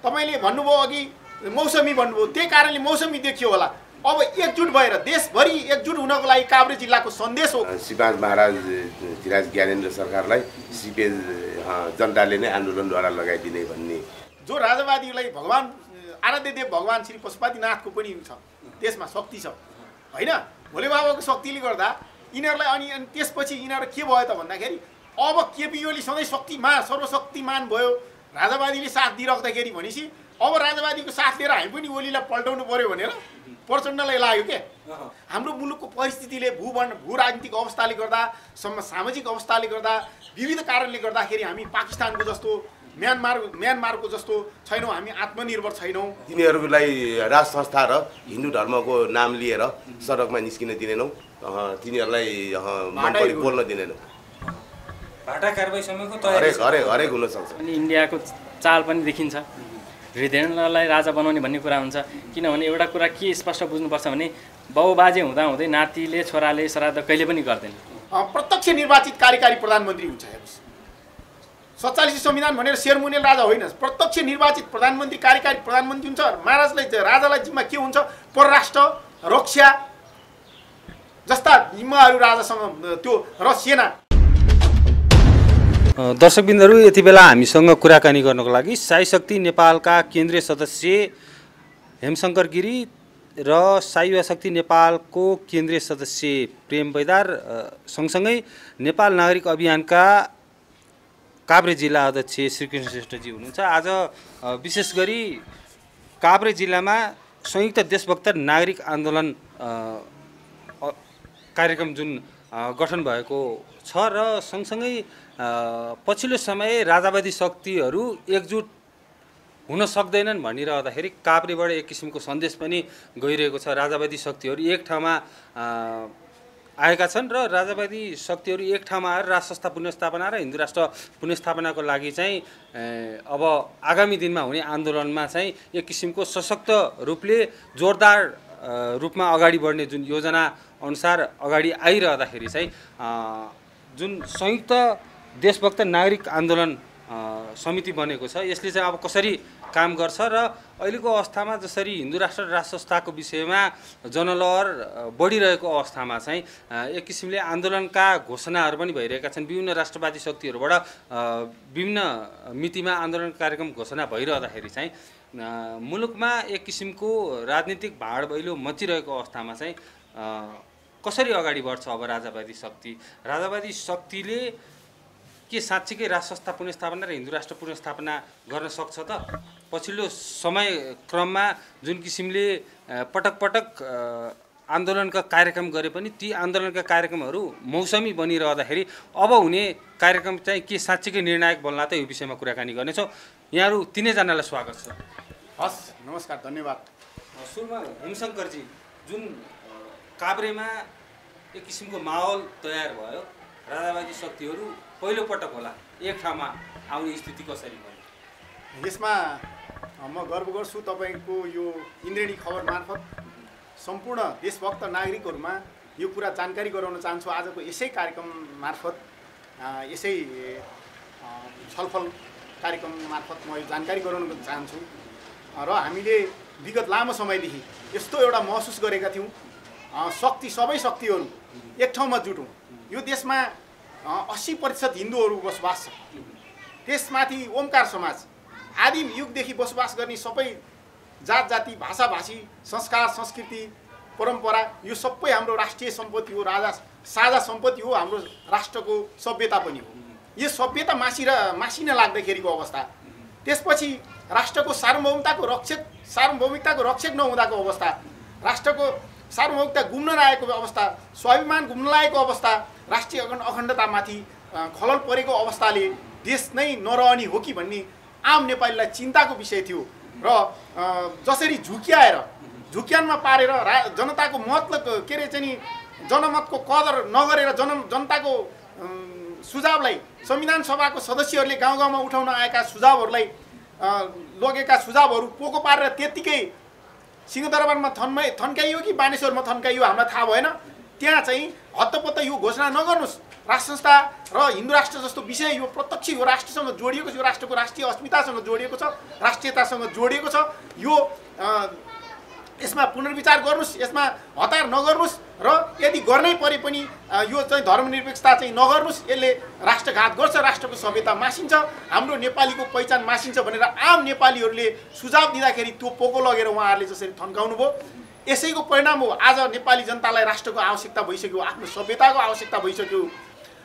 तपाईले भन्नुभयो अघि मौसमी भन्नुभयो, त्यही कारणले मौसमी देखियो होला। अब एकजुट भएर देशभरि एकजुट हुनको लागि काभ्रे जिल्लाको सन्देश हो। श्रीपाद महाराज धिराज ज्ञानेन्द्र सरकारलाई सिपेज जनताले नै आन्दोलनद्वारा लगाइदिने भन्ने जो राजावादीलाई भगवान आराध्य देव भगवान श्री पशुपतिनाथको पनि छ, त्यसमा शक्ति छ हैन। भोले बाबाको शक्तिले गर्दा यिनीहरूलाई अनि त्यसपछि यिनीहरू के भयो त भन्दाखेरि अब केपी ओली सधैँ शक्तिमान सर्वशक्तिमान भयो, राजावादीले साथ दिइराख्दाखेरि भनेपछि अब राजावादीको साथ लिएर हामी पनि ओलीलाई पल्टाउनु पर्यो भनेर प्रचण्डलाई लाग्यो के। हाम्रो मुलुकको परिस्थितिले भू राजनीतिक अवस्थाले गर्दा सामाजिक अवस्थाले गर्दा विविध कारणले गर्दाखेरि हामी पाकिस्तानको जस्तो म्यानमारको जस्तो छैनौँ, हामी आत्मनिर्भर छैनौँ। तिनीहरूलाई राज संस्था र हिन्दू धर्मको नाम लिएर सडकमा निस्किन दिँदैनौँ, तिनीहरूलाई बोल्न दिँदैनौँ। भाटा कारबाही समयको हरेक हुन सक्छ। अनि इन्डियाको चाल पनि देखिन्छ, हृदयलाई राजा बनाउने भन्ने कुरा हुन्छ। किनभने एउटा कुरा के स्पष्ट बुझ्नुपर्छ भने बाउबाजे हुँदाहुँदै नातिले छोराले श्राद्ध कहिले पनि गर्दैन। प्रत्यक्ष निर्वाचित कार्यकारी प्रधानमन्त्री हुन्छ। हेर्नुहोस्, 47 संविधान भनेर शेरमुनियल राजा होइन, प्रत्यक्ष निर्वाचित प्रधानमन्त्री कार्यकारी प्रधानमन्त्री हुन्छ। महाराजलाई राजालाई जिम्मा के हुन्छ? परराष्ट्र, रक्षा जस्ता जिम्माहरू राजासँग त्यो र सेना। दर्शकबिन्दहरू, यति बेला हामीसँग कुराकानी गर्नको लागि साई शक्ति नेपालका केन्द्रीय सदस्य हेमशङ्कर गिरी र साई युवा शक्ति नेपालको केन्द्रीय सदस्य प्रेम बैदार सँगसँगै नेपाल नागरिक अभियानका काभ्रे जिल्ला अध्यक्ष श्रीकृष्ण श्रेष्ठजी हुनुहुन्छ। आज विशेष गरी काभ्रे जिल्लामा संयुक्त देशभक्त नागरिक आन्दोलन कार्यक्रम जुन गठन भएको छ र सँगसँगै पछिल्लो समय राजावादी शक्तिहरू एकजुट हुन सक्दैनन् भनिरहँदाखेरि काभ्रेबाट एक किसिमको सन्देश पनि गइरहेको छ। राजावादी शक्तिहरू एक ठाउँमा आएका छन् र राजावादी शक्तिहरू एक ठाउँमा आएर राज संस्था पुनर्स्थापना र हिन्दू राष्ट्र पुनर्स्थापनाको लागि चाहिँ अब आगामी दिनमा हुने आन्दोलनमा चाहिँ एक किसिमको सशक्त रूपले जोरदार रूपमा अगाडि बढ्ने जुन योजना अनुसार अगाडि आइरहँदाखेरि चाहिँ जुन संयुक्त देशभक्त नागरिक आन्दोलन समिति बनेको छ, यसले चाहिँ अब कसरी काम गर्छ र अहिलेको अवस्थामा जसरी हिन्दू राष्ट्र र राज संस्थाको विषयमा जनलहर बढिरहेको अवस्थामा चाहिँ एक किसिमले आन्दोलनका घोषणाहरू पनि भइरहेका छन्। विभिन्न राष्ट्रवादी शक्तिहरूबाट विभिन्न मितिमा आन्दोलन कार्यक्रम घोषणा भइरहँदाखेरि चाहिँ मुलुकमा एक किसिमको राजनीतिक भाँड भैलो मचिरहेको अवस्थामा चाहिँ कसरी अगाडि बढ्छ अब राजावादी शक्ति? राजावादी शक्तिले के साँच्चीकै राज संस्था पुनर्स्थापना र हिन्दू राष्ट्र पुनर्स्थापना गर्न सक्छ त? पछिल्लो समय क्रममा जुन किसिमले पटक पटक आन्दोलनका कार्यक्रम गरे पनि ती आन्दोलनका कार्यक्रमहरू मौसमी बनिरहँदाखेरि अब हुने कार्यक्रम चाहिँ के साँच्चीकै निर्णायक बन्ला त? यो विषयमा कुराकानी गर्नेछौँ। यहाँहरू तिनैजनालाई स्वागत छ। हस्, नमस्कार, धन्यवाद। सुरुमा हेमशङ्करजी, जुन काभ्रेमा एक किसिमको माहौल तयार भयो, राजावादी शक्तिहरू पहिलोपटक होला एक ठाउँमा आउने स्थिति कसरी भयो? यसमा म गर्व गर्छु तपाईँको यो इन्द्रेणी खबर मार्फत सम्पूर्ण देशभक्त नागरिकहरूमा यो कुरा जानकारी गराउन चाहन्छु। आजको यसै कार्यक्रम मार्फत यसै छलफल कार्यक्रम मार्फत म यो जानकारी गराउन चाहन्छु। र हामीले विगत लामो समयदेखि यस्तो एउटा महसुस गरेका थियौँ, सबै शक्तिहरू एक ठाउँमा जुटौँ। यो देशमा 80% हिन्दूहरू बसोबास छ। त्यसमाथि ओमकार समाज आदिम युगदेखि बसोबास गर्ने सबै जात जाति, भाषा भाषी, संस्कार, संस्कृति, परम्परा यो सबै हाम्रो राष्ट्रिय सम्पत्ति हो, साझा सम्पत्ति हो, हाम्रो राष्ट्रको सभ्यता पनि हो। यो सभ्यता मासिन लाग्दाखेरिको अवस्था, त्यसपछि राष्ट्रको सार्वभौमिकताको रक्षक नहुँदाको अवस्था, राष्ट्रको सार्वभौमिकता गुम्न लागेको अवस्था, स्वाभिमान गुम्न लागेको अवस्था, राष्ट्रिय अखण्डतामाथि खलल परेको अवस्थाले देश नै नरहने हो कि भन्ने आम नेपालीलाई चिन्ताको विषय थियो। र जसरी झुक्यानमा पारेर जनताको मतको के अरे चाहिँ जनमतको कदर नगरेर जनताको सुझावलाई संविधान सभाको सदस्यहरूले गाउँ गाउँमा उठाउन आएका सुझावहरूलाई लगेका सुझावहरू पोको पारेर त्यत्तिकै सिंहदरबारमा थन्काइयो कि बानेश्वरमा थन्काइयो हामीलाई थाहा भएन। त्यहाँ चाहिँ हत्तपत्त यो घोषणा नगर्नुहोस्। राष्ट्र संस्था र हिन्दू राष्ट्र जस्तो विषय यो प्रत्यक्ष यो राष्ट्रसँग जोडिएको छ, यो राष्ट्रको राष्ट्रिय अस्मितासँग जोडिएको छ, राष्ट्रियतासँग जोडिएको छ। यो यसमा पुनर्विचार गर्नुहोस्, यसमा हतार नगर्नुहोस् र यदि गर्नै परे पनि यो चाहिँ धर्मनिरपेक्षता चाहिँ नगर्नुहोस्। यसले राष्ट्रघात गर्छ, राष्ट्रको सभ्यता मासिन्छ, हाम्रो नेपालीको पहिचान मासिन्छ भनेर आम नेपालीहरूले सुझाव दिँदाखेरि त्यो पोको लगेर उहाँहरूले जसरी थन्काउनु भयो, यसैको परिणाम हो आज नेपाली जनतालाई राष्ट्रको आवश्यकता भइसक्यो, आफ्नो सभ्यताको आवश्यकता भइसक्यो,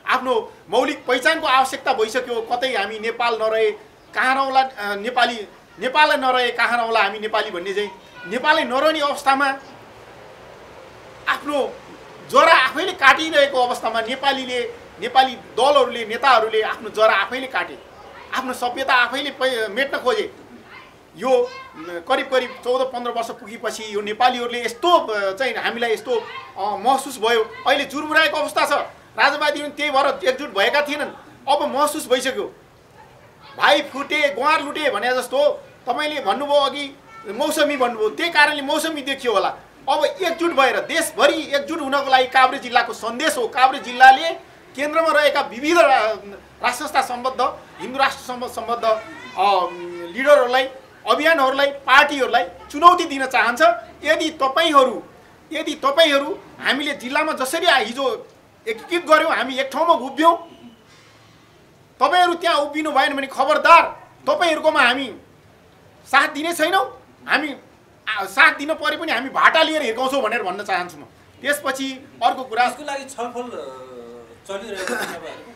आफ्नो मौलिक पहिचानको आवश्यकता भइसक्यो। कतै हामी नेपाल नरहे कहाँ रहला नेपाली, नेपालै नरहे कहाँ रहला हामी नेपाली भन्ने चाहिँ नेपालै नरहने अवस्थामा, आफ्नो जरा आफैले काटिरहेको अवस्थामा नेपाली दलहरूले नेताहरूले आफ्नो जरा आफैले काटे, आफ्नो सभ्यता आफैले मेट्न खोजे। यो करिब 14-15 वर्ष पुगेपछि यो नेपालीहरूले यस्तो चाहिँ हामीलाई यस्तो महसुस भयो। अहिले जुर्मुराएको अवस्था छ, राजावादीहरू त्यही भएर एकजुट भएका थिएनन्, अब महसुस भइसक्यो। भाइ फुटे गुहार लुटे भने जस्तो तपाईँले भन्नुभयो अघि मौसमी भन्नुभयो, त्यही कारणले मौसमी देखियो होला। अब एकजुट भएर देशभरि एकजुट हुनको लागि काभ्रे जिल्लाको सन्देश हो। काभ्रे जिल्लाले केन्द्रमा रहेका विविध राष्ट्र संस्था सम्बद्ध हिन्दू राष्ट्र सम्बद्ध लिडरहरूलाई, अभियानहरूलाई, पार्टीहरूलाई चुनौती दिन चाहन्छ। यदि तपाईँहरू हामीले जिल्लामा जसरी हिजो एकीकृत गऱ्यौँ, हामी एक ठाउँमा उभियौँ, तपाईँहरू त्यहाँ उभिनु भएन भने खबरदार तपाईँहरूकोमा हामी साथ दिने छैनौँ। हामी साथ दिन परे पनि हामी भाटा लिएर हिर्काउँछौँ भनेर भन्न चाहन्छु म। त्यसपछि अर्को कुरा, यसको लागि छलफल चलिरहेको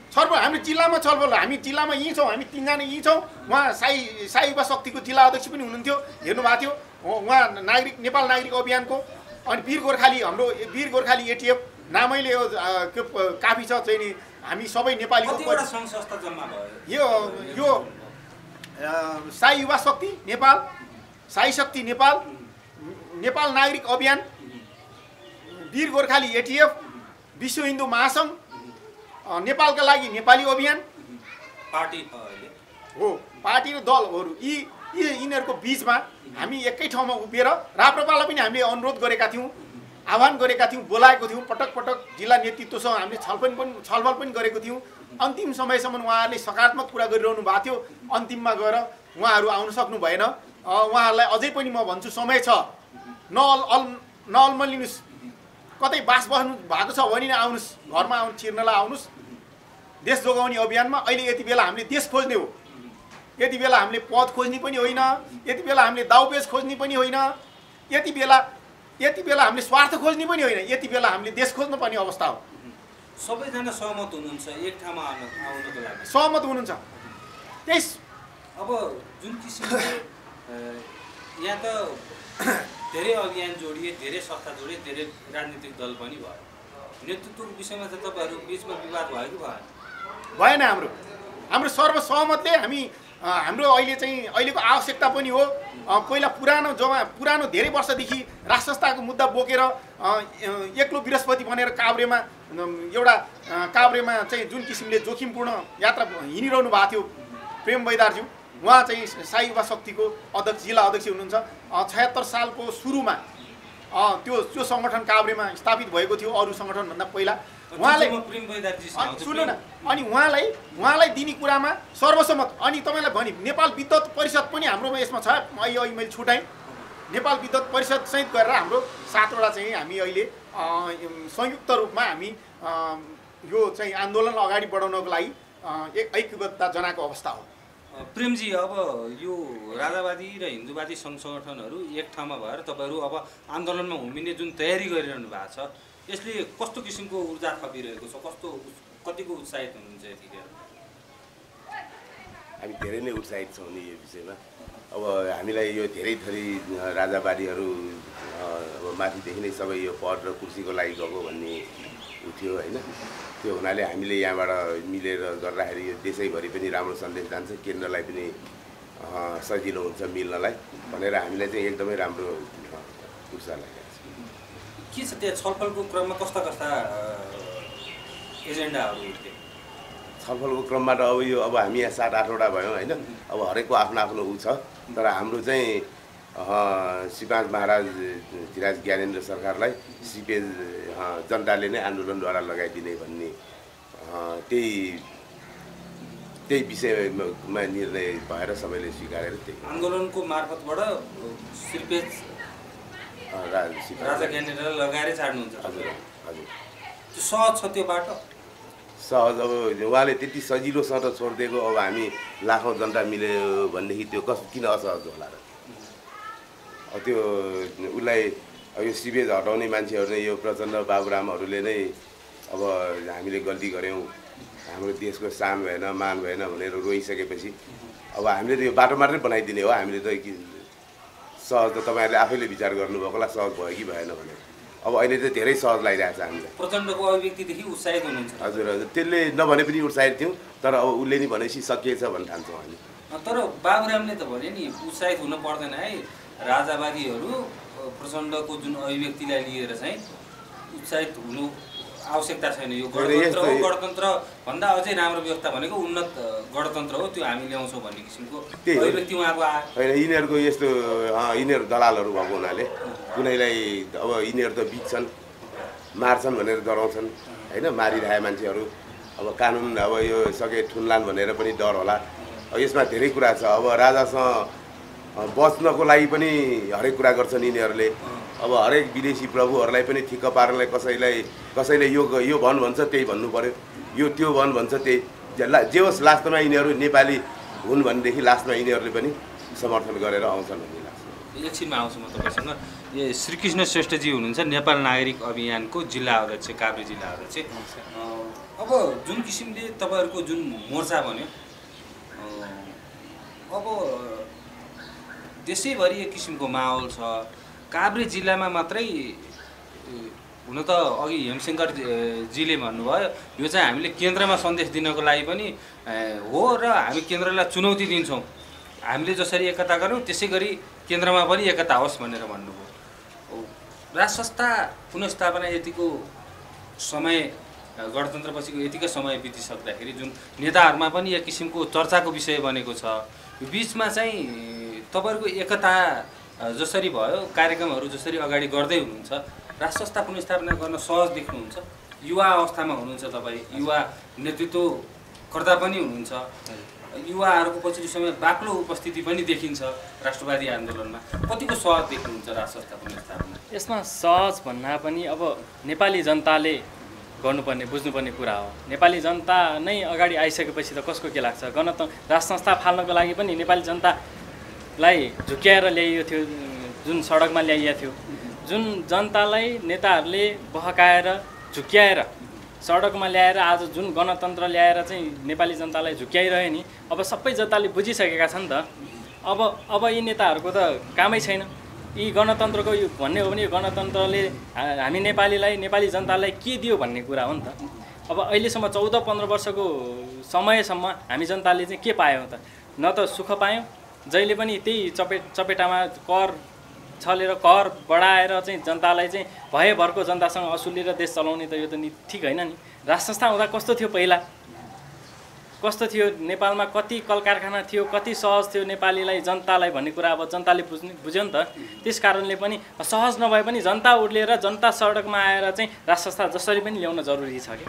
छ। हामी जिल्लामा छलफल, हामी जिल्लामा यहीँ छौँ, हामी 3 जना यहीँ छौँ। उहाँ साई युवा शक्तिको जिल्ला अध्यक्ष पनि हुनुहुन्थ्यो, हेर्नुभएको थियो। उहाँ नेपाल नागरिक अभियानको, अनि वीर गोर्खाली एटिएफ नामैले काफी छ चाहिँ नि। हामी सबै नेपालीको संस्था जम्मा भयो। यो साई युवा शक्ति नेपाल, साई शक्ति नेपाल, नेपाल नागरिक अभियान, वीर गोर्खाली एटिएफ, विश्व हिन्दू महासङ्घ, नेपालका लागि नेपाली अभियान पार्टी हो, पार्टी र दलहरू यिनीहरूको बिचमा हामी एकै ठाउँमा उभिएर राप्रपालाई पनि हामीले अनुरोध गरेका थियौँ, आह्वान गरेका थियौँ, बोलाएको थियौँ। पटक जिल्ला नेतृत्वसँग हामीले छलफल पनि गरेको थियौँ। अन्तिम समयसम्म उहाँहरूले सकारात्मक कुरा गरिरहनु भएको थियो। अन्तिममा गएर उहाँहरू आउन सक्नु भएन। उहाँहरूलाई अझै पनि म भन्छु समय छ, नअल्मलिनुहोस्। कतै बास बस्नु भएको छ भने आउनुहोस्, घरमा चिर्नलाई आउनुहोस्। देश जोगाउने अभियानमा अहिले यति बेला हामीले देश खोज्ने हो, यति बेला हामीले पद खोज्ने पनि होइन, यति बेला हामीले दाउपेच खोज्ने पनि होइन, यति बेला हामीले स्वार्थ खोज्ने पनि होइन, यति बेला हामीले देश खोज्नु पर्ने अवस्था हो। सबैजना सहमत हुनुहुन्छ एक ठाउँमा आउनको लागि? सहमत हुनुहुन्छ। त्यस अब जुन किसिमले यहाँ त धेरै अभियान जोडिए, धेरै संस्था जोडिए, धेरै राजनीतिक दल पनि भयो। नेतृत्वको विषयमा त तपाईँहरू बिचमा विवाद भयो कि भएन? हाम्रो सर्वसहमतले हाम्रो अहिलेको आवश्यकता पनि हो। पहिला पुरानो धेरै वर्षदेखि राष्ट्र संस्थाको मुद्दा बोकेर एक्लो बृहस्पति बनेर काभ्रेमा चाहिँ जुन किसिमले जोखिमपूर्ण यात्रा हिँडिरहनु भएको थियो प्रेम बैदारज्यू, उहाँ चाहिँ साई युवा शक्तिको जिल्ला अध्यक्ष हुनुहुन्छ। 76 सालको सुरुमा त्यो सङ्गठन काभ्रेमा स्थापित भएको थियो, अरू सङ्गठनभन्दा पहिला। उहाँले सुन्नु न, अनि उहाँलाई दिने कुरामा सर्वसम्मत। अनि तपाईँलाई भने नेपाल विद्युत परिषद पनि हाम्रोमा यसमा छ। अहिले मैले छुटाएँ, नेपाल विद्युत परिषद सहित गरेर हाम्रो 7वटा चाहिँ हामी अहिले संयुक्त रूपमा हामी यो चाहिँ आन्दोलन अगाडि बढाउनको लागि ऐक्यबद्धता जनाएको अवस्था हो। प्रेमजी, अब यो राजावादी र हिन्दूवादी सङ्घ सङ्गठनहरू एक ठाउँमा भएर तपाईँहरू अब आन्दोलनमा हुमिने जुन तयारी गरिरहनु भएको छ, यसले कस्तो किसिमको ऊर्जा थपिरहेको छ? कतिको उत्साहित हुनुहुन्छ यतिखेर? हामी धेरै नै उत्साहित छौँ नि यो विषयमा। अब हामीलाई यो धेरै थरी राजावादीहरू अब माथिदेखि नै सबै यो पद र कुर्सीको लागि गएको भन्ने थियो होइन। त्यो हुनाले हामीले यहाँबाट मिलेर गर्दाखेरि यो देशैभरि पनि राम्रो सन्देश जान्छ, केन्द्रलाई पनि सजिलो हुन्छ मिल्नलाई भनेर हामीलाई चाहिँ एकदमै राम्रो उत्साह लागेको छ। के छ त्यहाँ छलफलको क्रममा कस्ता एजेन्डाहरू उठ्यो? छलफलको क्रममा त अब हामी यहाँ 7-8वटा भयौँ होइन। अब हरेकको आफ्नो ऊ छ, तर हाम्रो चाहिँ श्रीपाँच महाराज धिराज ज्ञानेन्द्र सरकारलाई सिपेज जनताले नै आन्दोलनद्वारा लगाइदिने भन्ने त्यही विषयमा निर्णय भएर सबैले स्वीकारेर त्यही आन्दोलनको मार्फतबाट सिपेज राजा ज्ञानेन्द्रलाई लगाएर छाड्नुहुन्छ। हजुर हजुर त्यो सहज छ त्यो बाटो सहज। अब उहाँले त्यति सजिलोसँग त छोडिदिएको, अब हामी लाखौँ जनता मिल्यो भनेदेखि त्यो किन असहज होला र? त्यो उसलाई यो सिपेज हटाउने मान्छेहरू नै यो प्रचण्ड बाबुरामहरूले नै अब हामीले गल्ती गऱ्यौँ, हाम्रो देशको सान भएन मान भएन भनेर रोइसकेपछि अब हामीले त यो बाटो मात्रै बनाइदिने हो। हामीले त सहज त तपाईँहरूले आफैले विचार गर्नुभएको होला सहज भयो कि भएन भनेर। अब अहिले चाहिँ धेरै सहज लागिरहेको छ हामीलाई। प्रचण्डको अभिव्यक्तिदेखि उत्साहित हुनुहुन्छ? हजुर हजुर, त्यसले नभने पनि उत्साहित थियौँ, तर अब उसले नि भनेपछि सकिएछ भन्ने ठान्छौँ हामी। तर बाबुरामले त भने नि उत्साहित हुनु पर्दैन है, राजावादीहरू प्रचण्डको जुन अभिव्यक्तिलाई लिएर चाहिँ उत्साहित हुनु आवश्यकता छैन। यो गणतन्त्र हो, गणतन्त्र भन्दा अझै राम्रो व्यवस्था भनेको उन्नत गणतन्त्र हो, त्यो हामी ल्याउँछौँ भन्ने किसिमको अभिव्यक्ति उहाँको होइन। यिनीहरूको यस्तो यिनीहरू दलालहरू भएको हुनाले कुनैलाई अब यिनीहरू त बित्छन् मार्छन् भनेर डराउँछन् होइन, मारिरहे मान्छेहरू। अब कानुन अब यो सके ठुन्लान् भनेर पनि डर होला। अब यसमा धेरै कुरा छ। अब राजासँग बच्नको लागि पनि हरेक कुरा गर्छन् यिनीहरूले। अब हरेक विदेशी प्रभुहरूलाई पनि ठिक्क पार्नलाई कसैले यो भन् भन्छ त्यही भन्नु पऱ्यो, यो त्यो भन् भन्छ त्यही जे होस् लास्टमा यिनीहरू नेपाली हुन् भनेदेखि लास्टमा यिनीहरूले पनि समर्थन गरेर आउँछन् भन्ने लाग्छ। एकछिनमा आउँछु म तपाईँसँग। यो श्रीकृष्ण श्रेष्ठजी हुनुहुन्छ नेपाल नागरिक अभियानको जिल्ला अध्यक्ष, काभ्रे जिल्ला अध्यक्ष। अब जुन किसिमले तपाईँहरूको जुन मोर्चा बन्यो, अब देशैभरि एक किसिमको माहौल छ। काभ्रे जिल्लामा मात्रै हुन त अघि हेमशङ्कर जीले भन्नुभयो यो चाहिँ हामीले केन्द्रमा सन्देश दिनको लागि पनि हो र हामी केन्द्रलाई चुनौती दिन्छौँ, हामीले जसरी एकता गऱ्यौँ त्यसै गरी केन्द्रमा पनि एकता होस् भनेर भन्नुभयो। राज संस्था पुनर्स्थापना यतिको समय, गणतन्त्रपछिको यतिकै समय बितिसक्दाखेरि जुन नेताहरूमा पनि एक किसिमको चर्चाको विषय बनेको छ, यो बिचमा चाहिँ तपाईँहरूको एकता जसरी भयो, कार्यक्रमहरू जसरी अगाडि गर्दै हुनुहुन्छ, राज संस्था पुनर्स्थापना गर्न सहज देख्नुहुन्छ? युवा अवस्थामा हुनुहुन्छ तपाईँ, युवा नेतृत्वकर्ता पनि हुनुहुन्छ, युवाहरूको पछिल्लो समय बाक्लो उपस्थिति पनि देखिन्छ राष्ट्रवादी आन्दोलनमा, कतिको सहज देख्नुहुन्छ राज संस्था पुनर्स्थापना? यसमा सहज भन्दा पनि अब नेपाली जनताले गर्नुपर्ने बुझ्नुपर्ने कुरा हो। नेपाली जनता नै अगाडि आइसकेपछि त कसको के लाग्छ? राज संस्था फाल्नको लागि पनि नेपाली जनतालाई झुक्याएर ल्याइएको थियो, जुन सडकमा ल्याइएको थियो, जुन जनतालाई नेताहरूले बहकाएर झुक्याएर सडकमा ल्याएर आज जुन गणतन्त्र ल्याएर चाहिँ नेपाली जनतालाई झुक्याइरह्यो नि, अब सबै जनताले बुझिसकेका छन् त। अब यी नेताहरूको त कामै छैन। यी गणतन्त्रको यो भन्ने हो भने यो गणतन्त्रले हामी नेपाली जनतालाई के दियो भन्ने कुरा हो नि त। अब अहिलेसम्म 14-15 वर्षको समयसम्म हामी जनताले चाहिँ के पायौँ त? न त सुख पायौँ, जहिले पनि त्यही चपेटामा कर छलेर कर बढाएर चाहिँ जनतालाई चाहिँ भयभरको जनतासँग असुलेर देश चलाउने त यो त ठिक होइन नि। राज संस्था हुँदा कस्तो थियो पहिला, कस्तो थियो नेपालमा, कति कल कारखाना थियो, कति सहज थियो नेपालीलाई जनतालाई भन्ने कुरा अब जनताले बुझ्यो नि त। त्यस कारणले पनि सहज नभए पनि जनता उर्लिएर जनता सडकमा आएर चाहिँ राज संस्था जसरी पनि ल्याउन जरुरी छ कि।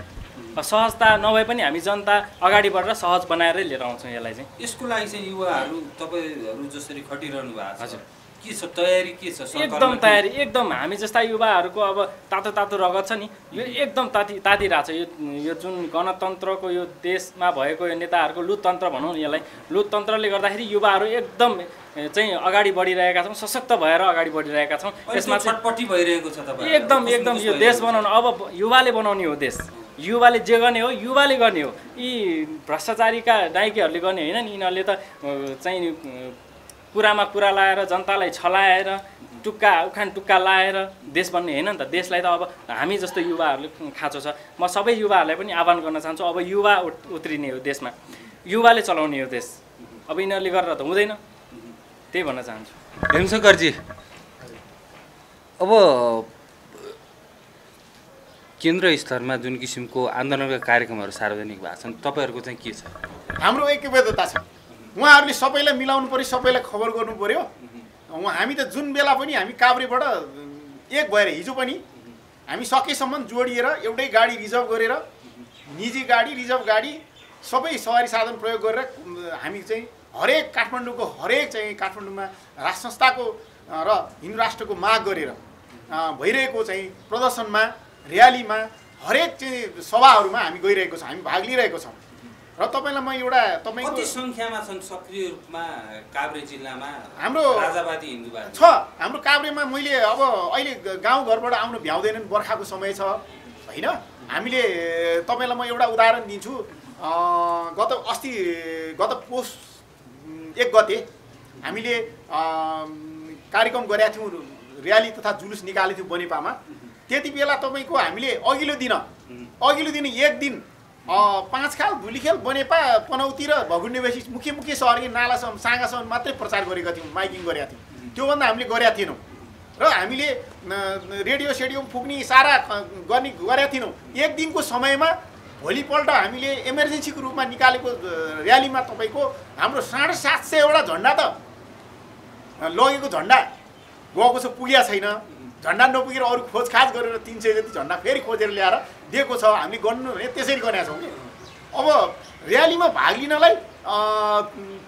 सहजता नभए पनि हामी जनता अगाडि बढेर सहज बनाएरै लिएर आउँछौँ यसलाई चाहिँ। यसको लागि चाहिँ युवाहरू तपाईँहरू जसरी खटिरहनु भएको छ, के छ तयारी, के छ? एकदम तयारी, एकदम हामी जस्ता युवाहरूको अब तातो रगत छ नि, यो एकदम तातिरहेको छ। यो जुन गणतन्त्रको यो देशमा भएको यो नेताहरूको लुटतन्त्र भनौँ न यसलाई, लुटतन्त्रले गर्दाखेरि युवाहरू एकदम चाहिँ अगाडि बढिरहेका छौँ, सशक्त भएर अगाडि बढिरहेका छौँ। यसमा छटपटी भइरहेको छ तपाईँ? एकदम यो देश बनाउनु अब युवाले बनाउने हो, देश युवाले जे गर्ने हो युवाले गर्ने हो। यी भ्रष्टाचारीका नायकीहरूले गर्ने होइन नि, यिनीहरूले त चाहिँ कुरामा कुरा लाएर जनतालाई छलाएर उखान टुक्का लाएर देश बन्ने होइन नि त। देशलाई त अब हामी जस्तो युवाहरूले खाँचो छ। म सबै युवाहरूलाई पनि आह्वान गर्न चाहन्छु, अब युवा उत्रिने हो देशमा, युवाले चलाउने हो देश। अब यिनीहरूले गरेर त हुँदैन, त्यही भन्न चाहन्छु। हेमशङ्करजी, अब केन्द्र स्तरमा जुन किसिमको आन्दोलनका कार्यक्रमहरू सार्वजनिक भएको छन्, तपाईँहरूको चाहिँ के छ? हाम्रो ऐक्यबद्धता छ। उहाँहरूले सबैलाई मिलाउनु पऱ्यो, सबैलाई खबर गर्नु पऱ्यो। हामी त जुन बेला पनि हामी काभ्रेबाट एक भएर हिजो पनि हामी सकेसम्म जोडिएर एउटै गाडी रिजर्भ गरेर निजी गाडी रिजर्भ गाडी सबै सवारी साधन प्रयोग गरेर हामी चाहिँ हरेक काठमाडौँको हरेक चाहिँ काठमाडौँमा राष्ट्र संस्थाको र हिन्दू राष्ट्रको माग गरेर भइरहेको चाहिँ प्रदर्शनमा र्यालीमा हरेक चाहिँ सभाहरूमा हामी गइरहेको छौँ, हामी भाग लिइरहेको छौँ। र तपाईँलाई म एउटा तपाईँको कति सङ्ख्यामा छन् सक्रिय रूपमा काभ्रे जिल्लामा हाम्रो राजावादी हिन्दूवादी छ? हाम्रो काभ्रेमा मैले अब अहिले गाउँघरबाट आउनु भ्याउँदैनन्, बर्खाको समय छ होइन। हामीले तपाईँलाई म एउटा उदाहरण दिन्छु। गत पौष 1 गते हामीले कार्यक्रम गरेका थियौँ, र्याली तथा जुलुस निकालेको थियौँ बनेपामा। त्यति बेला तपाईँको हामीले अघिल्लो दिन 1 दिन 5 खाल धुलीखेल बनेपा पनौती र भगुन्डेबेसी मुख्य सहर नालासम्म साँगासम्म मात्रै प्रचार गरेका थियौँ, माइकिङ गरेका थियौँ। त्योभन्दा हामीले गरेका थिएनौँ र हामीले रेडियो सेडियो फुक्ने सारा गरेका थिएनौँ। 1 दिनको समयमा भोलिपल्ट हामीले इमर्जेन्सीको रूपमा निकालेको र्यालीमा तपाईँको हाम्रो 750वटा झन्डा त लगेको झन्डा गएको छ, पुगेको छैन। झन्डा नपुगेर अरू खोजखाज गरेर 300 जति झन्डा फेरि खोजेर ल्याएर दिएको छ। हामीले गर्नु भने त्यसरी गरेका छौँ कि अब र्यालीमा भाग लिनलाई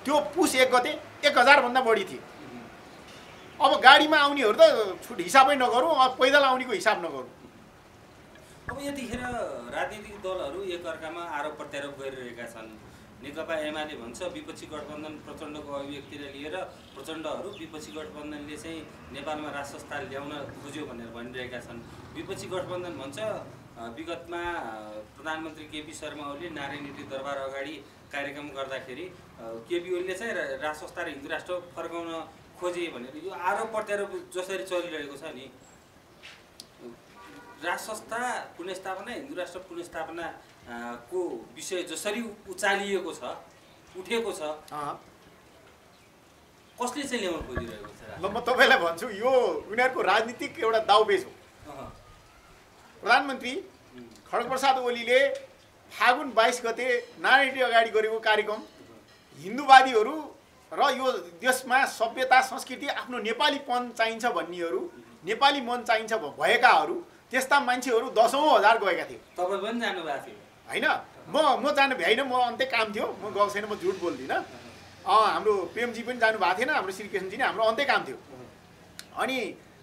त्यो पुस 1 गते 1000भन्दा बढी थिए। अब गाडीमा आउनेहरू त छुट हिसाबै नगरौँ, पैदल आउनेको हिसाब नगरौँ। अब यतिखेर राजनीतिक दलहरू एकअर्कामा आरोप प्रत्यारोप गरिरहेका छन्। नेकपा एमाले भन्छ विपक्षी गठबन्धन प्रचण्डको अभिव्यक्तिलाई लिएर प्रचण्डहरू विपक्षी गठबन्धनले चाहिँ नेपालमा राष्ट्र संस्था ल्याउन खोज्यो भनेर भनिरहेका छन्। विपक्षी गठबन्धन भन्छ विगतमा प्रधानमन्त्री केपी शर्मा ओलीले नारायणी दरबार अगाडि कार्यक्रम गर्दाखेरि केपी ओलीले चाहिँ राष्ट्र संस्था र हिन्दू राष्ट्र फर्काउन खोजे भनेर यो आरोप प्रत्यारोप जसरी चलिरहेको छ नि, राष्ट्र संस्था पुनर्स्थापना हिन्दू राष्ट्र पुनर्स्थापना को विषय जसरी उचालिएको छ, उठेको छ, कसले चाहिँ ल्याउन खोजिरहेको छ? ल म तपाईँलाई भन्छु, यो उनीहरूको राजनीतिक एउटा दाउपेच हो। प्रधानमन्त्री खड्गप्रसाद ओलीले फागुन 22 गते नारायणी अगाडि गरेको कार्यक्रम हिन्दूवादीहरू र यो देशमा सभ्यता संस्कृति आफ्नो नेपालीपन चाहिन्छ भन्नेहरू, नेपाली मन चाहिन्छ भएकाहरू, त्यस्ता मान्छेहरू 10,000 गएका थिए। तपाईँ पनि जानुभएको थियो होइन? म जानु भ्याइनँ, म अन्त्य काम थियो, म गएको छैन, म झुट बोल्दिनँ। हाम्रो प्रेमजी पनि जानुभएको थिएन, हाम्रो श्रीकृष्णजी नै, हाम्रो अन्त्य काम थियो। अनि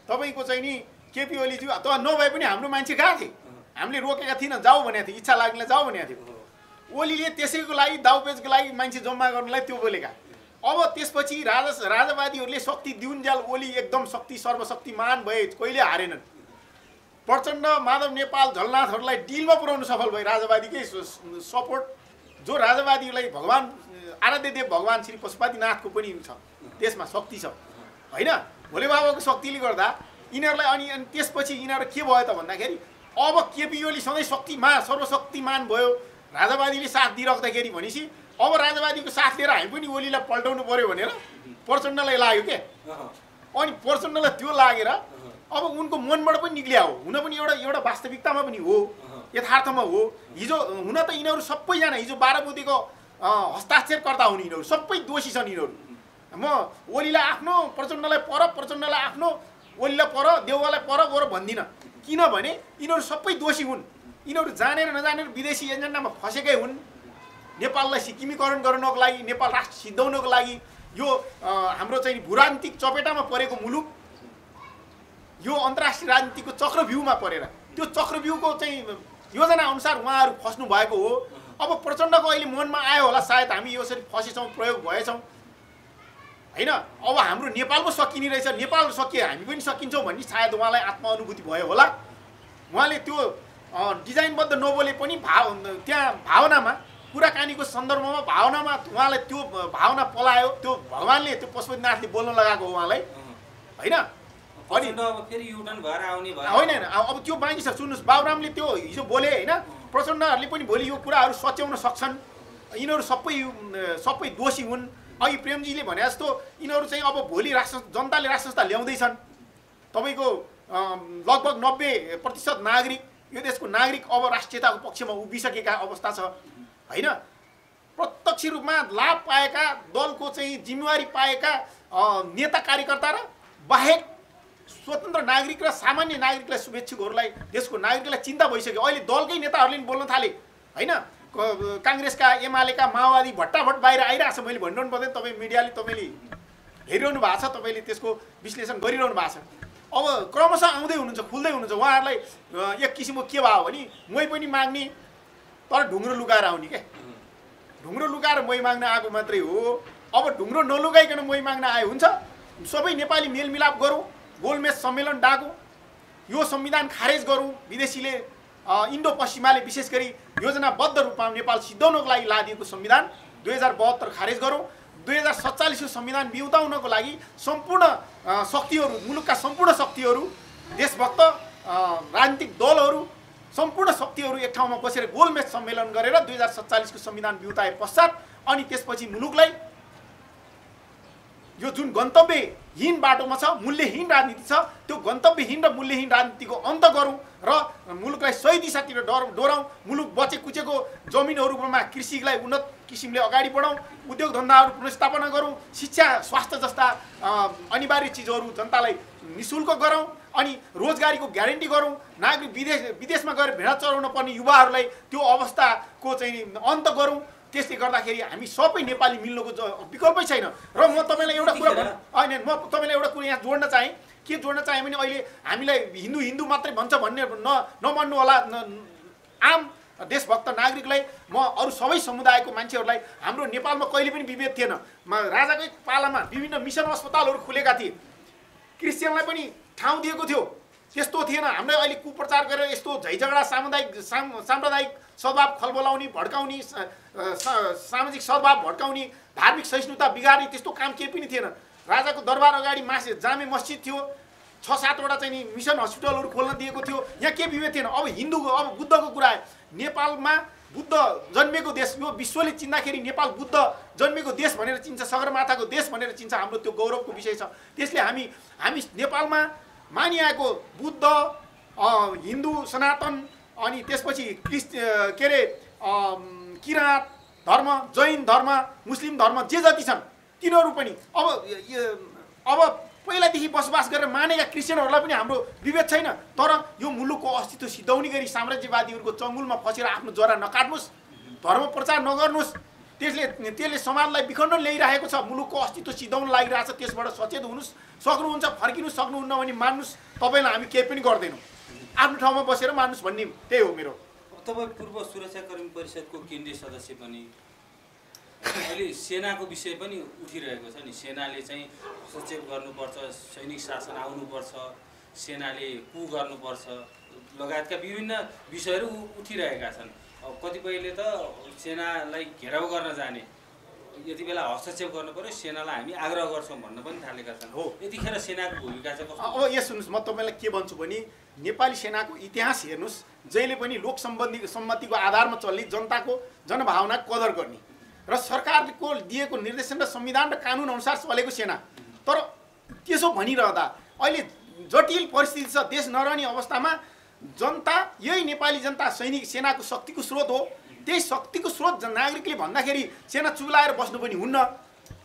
तपाईँको चाहिँ नि केपी ओलीजी त नभए पनि हाम्रो मान्छे गएको थिए, हामीले रोकेका थिएन, जाऊ भनेको थियो, इच्छा लाग्नेलाई जाऊ भनेको थियो। ओलीले त्यसैको लागि दाउपेचको लागि मान्छे जम्मा गर्नलाई त्यो बोलेका। अब त्यसपछि राजावादीहरूले शक्ति दिउन्जेल ओली एकदम सर्वशक्तिमान भए, कहिले हारेनन्। प्रचण्ड माधव नेपाल झलनाथहरूलाई डिलमा पुर्याउनु सफल भए। राजावादीकै सपोर्ट, जो राजावादीलाई भगवान् आराध्य देव भगवान् श्री पशुपतिनाथको पनि छ, त्यसमा शक्ति छ होइन? भोले बाबाको शक्तिले गर्दा यिनीहरूलाई अनि त्यसपछि यिनीहरू के भयो त भन्दाखेरि अब केपी ओली सधैँ सर्वशक्तिमान भयो, राजावादीले साथ दिइराख्दाखेरि भनेपछि अब राजावादीको साथ लिएर हामी पनि ओलीलाई पल्टाउनु पर्यो भनेर प्रचण्डलाई लाग्यो के। अनि प्रचण्डलाई त्यो लागेर अब उनको मनबाट पनि निक्लिया हो, हुन पनि एउटा वास्तविकतामा पनि हो, यथार्थमा हो। हिजो हुन त यिनीहरू सबैजना हिजो 12 बुद्धेको हस्ताक्षरकर्ता हुन्, यिनीहरू सबै दोषी छन्। यिनीहरू म ओलीलाई आफ्नो, प्रचण्डलाई पर, प्रचण्डलाई आफ्नो, ओलीलाई पर, देउवालाई पर गएर भन्दिनँ, किनभने यिनीहरू सबै दोषी हुन्। यिनीहरू जानेर नजानेर विदेशी एजेन्डामा फसेकै हुन्। नेपाललाई सिक्किमीकरण गर्नको लागि, नेपाल राष्ट्र सिद्धाउनको लागि यो हाम्रो चाहिँ भूराजनीतिक चपेटामा परेको मुलुक यो अन्तर्राष्ट्रिय राजनीतिको चक्रव्यूहमा परेर त्यो चक्रव्यूहको चाहिँ योजना अनुसार उहाँहरू फस्नु भएको हो। अब प्रचण्डको अहिले मनमा आयो होला सायद हामी यसरी फसेछौँ, प्रयोग भएछौँ होइन, अब हाम्रो नेपाल पो सकिने रहेछ, नेपाल सकिए हामी पनि सकिन्छौँ भन्ने सायद उहाँलाई आत्मानुभूति भयो होला। उहाँले त्यो डिजाइनबद्ध नबोले पनि त्यहाँ भावनामा, कुराकानीको सन्दर्भमा भावनामा उहाँलाई त्यो भावना पलायो। त्यो भगवान्ले, त्यो पशुपतिनाथले बोल्न लगाएको हो उहाँलाई होइन। अनि अब फेरि युटर्न भएर आउने भयो होइन, अब त्यो बाँकी छ। सुन्नुहोस्, बाबुरामले त्यो हिजो बोले होइन, प्रचण्डहरूले पनि भोलि यो कुराहरू सच्याउन सक्छन्। यिनीहरू सबै दोषी हुन्। अघि प्रेमजीले भने जस्तो यिनीहरू चाहिँ अब भोलि जनताले राष्ट्र संस्था ल्याउँदैछन्। तपाईँको लगभग 90% नागरिक, यो देशको नागरिक अब राष्ट्रियताको पक्षमा उभिसकेका अवस्था छ होइन। प्रत्यक्ष रूपमा लाभ पाएका दलको चाहिँ जिम्मेवारी पाएका नेता कार्यकर्ता र बाहेक स्वतन्त्र नागरिक र सामान्य नागरिकलाई शुभेच्छुकहरूलाई देशको नागरिकलाई चिन्ता भइसक्यो। अहिले दलकै नेताहरूले पनि बोल्न थाले होइन, काङ्ग्रेसका एमालेका माओवादी भट्टाभट बाहिर आइरहेछ। मैले भनिरहनु पर्दैन, तपाईँ मिडियाले तपाईँले हेरिरहनु भएको छ, तपाईँले त्यसको विश्लेषण गरिरहनु भएको छ। अब क्रमशः आउँदै हुनुहुन्छ, खुल्दै हुनुहुन्छ। उहाँहरूलाई एक किसिमको के भयो भने मै पनि माग्ने तर ढुङ्ग्रो लुकाएर आउने क्या, ढुङ्ग्रो लुकाएर मै माग्न आएको मात्रै हो। अब ढुङ्ग्रो नलुकाइकन मै माग्न आए हुन्छ? सबै नेपाली मेलमिलाप गरौँ, गोलमेज सम्मेलन डाकौँ, यो संविधान खारेज गरौँ। विदेशीले इन्डो पश्चिमाले विशेष गरी योजनाबद्ध रूपमा नेपाल सिद्धाउनको लागि लादिएको संविधान 2072 खारेज गरौँ। 2047 को संविधान बिउताउनको लागि सम्पूर्ण शक्तिहरू, मुलुकका सम्पूर्ण शक्तिहरू, देशभक्त राजनीतिक दलहरू, सम्पूर्ण शक्तिहरू एक ठाउँमा बसेर गोलमेज सम्मेलन गरेर 2047 को संविधान बिउताए पश्चात अनि त्यसपछि मुलुकलाई यो जुन गन्तव्यहीन बाटोमा छ, मूल्यहीन राजनीति छ, त्यो गन्तव्यहीन र मूल्यहीन राजनीतिको अन्त गरौँ र मुलुकलाई सही दिशातिर डोराउँ। मुलुक बचे कुचेको जमिनहरूमा कृषिलाई उन्नत किसिमले अगाडि बढाउँ, उद्योग धन्दाहरू पुनर्स्थापना गरौँ, शिक्षा स्वास्थ्य जस्ता अनिवार्य चिजहरू जनतालाई निःशुल्क गरौँ, अनि रोजगारीको ग्यारेन्टी गरौँ। नागरिक विदेशमा गएर भेडा चराउन पर्ने युवाहरूलाई त्यो अवस्थाको चाहिँ अन्त गरौँ। त्यसले गर्दाखेरि हामी सबै नेपाली मिल्नुको विकल्पै छैन। र म तपाईँलाई एउटा कुरा होइन, म तपाईँलाई एउटा कुरा यहाँ जोड्न चाहेँ। के जोड्न चाहेँ भने अहिले हामीलाई हिन्दू हिन्दू मात्रै भन्छ भन्ने नमान्नु होला। आम देशभक्त नागरिकलाई, म अरू सबै समुदायको मान्छेहरूलाई, हाम्रो नेपालमा कहिले पनि विभेद थिएन। राजाकै पालामा विभिन्न मिसन अस्पतालहरू खुलेका थिए, क्रिस्चियनलाई पनि ठाउँ दिएको थियो, त्यस्तो थिएन। हामीले अहिले कुप्रचार गरेर यस्तो झैझगडा साम्प्रदायिक सद्भाव खलबलाउने, भड्काउने, सामाजिक सद्भाव भड्काउने, धार्मिक सहिष्णुता बिगार्ने त्यस्तो काम केही पनि थिएन। राजाको दरबार अगाडि जामे मस्जिद थियो, 6-7वटा चाहिँ नि मिसन हस्पिटलहरू खोल्न दिएको थियो, यहाँ केही विभेद थिएन। अब हिन्दूको, अब बुद्धको कुरा आयो, नेपालमा बुद्ध जन्मेको देश, यो विश्वले चिन्दाखेरि नेपाल बुद्ध जन्मेको देश भनेर चिन्छ, सगरमाथाको देश भनेर चिन्छ। हाम्रो त्यो गौरवको विषय छ। त्यसले हामी नेपालमा मानिआएको बुद्ध, हिन्दू सनातन, अनि त्यसपछि के अरे किराँत धर्म, जैन धर्म, मुस्लिम धर्म जे जति छन् तिनीहरू पनि अब पहिलादेखि बसोबास गरेर मानेका क्रिस्चियनहरूलाई पनि हाम्रो विभेद छैन। तर यो मुलुकको अस्तित्व सिद्धाउने गरी साम्राज्यवादीहरूको चङ्गुलमा फसेर आफ्नो जरा नकाट्नुहोस्, धर्म प्रचार नगर्नुहोस्। त्यसले समाजलाई विखण्डन ल्याइरहेको छ, मुलुकको अस्तित्व सिद्धाउन लागिरहेछ। त्यसबाट सचेत हुनुहोस्, सक्नुहुन्छ फर्किनु, सक्नुहुन्न भने मान्नुहोस्। तपाईँलाई हामी केही पनि गर्दैनौँ, आफ्नो ठाउँमा बसेर मान्नुहोस् भन्ने त्यही हो मेरो। तपाईँ पूर्व सुरक्षाकर्मी परिषदको केन्द्रीय सदस्य पनि, अहिले सेनाको विषय पनि उठिरहेको छ नि। सेनाले चाहिँ हस्तक्षेप गर्नुपर्छ, सैनिक शासन आउनुपर्छ, सेनाले कु गर्नुपर्छ लगायतका विभिन्न विषयहरू उठिरहेका छन्। अब कतिपयले त सेनालाई घेराउ गर्न जाने, यति बेला हस्तक्षेप गर्नु पर्यो, सेनालाई हामी आग्रह गर्छौँ भन्न पनि थालेका छन्। हो, यतिखेर सेनाको भूमिका चाहिँ कस्तो? अब यहाँ सुन्नुहोस्, म तपाईँलाई के भन्छु भने नेपाली सेनाको इतिहास हेर्नुहोस्, जहिले पनि लोक सम्मतिको आधारमा चल्ने, जनताको जनभावनाको कदर गर्ने र सरकारको दिएको निर्देशन र संविधान र कानुन अनुसार चलेको सेना। तर त्यसो भनिरहँदा अहिले जटिल परिस्थिति छ, देश नरहने अवस्थामा जनता, यही नेपाली जनता सैनिक सेनाको शक्तिको स्रोत हो। त्यही शक्तिको स्रोत नागरिकले भन्दाखेरि सेना चुलाएर बस्नु पनि हुन्न,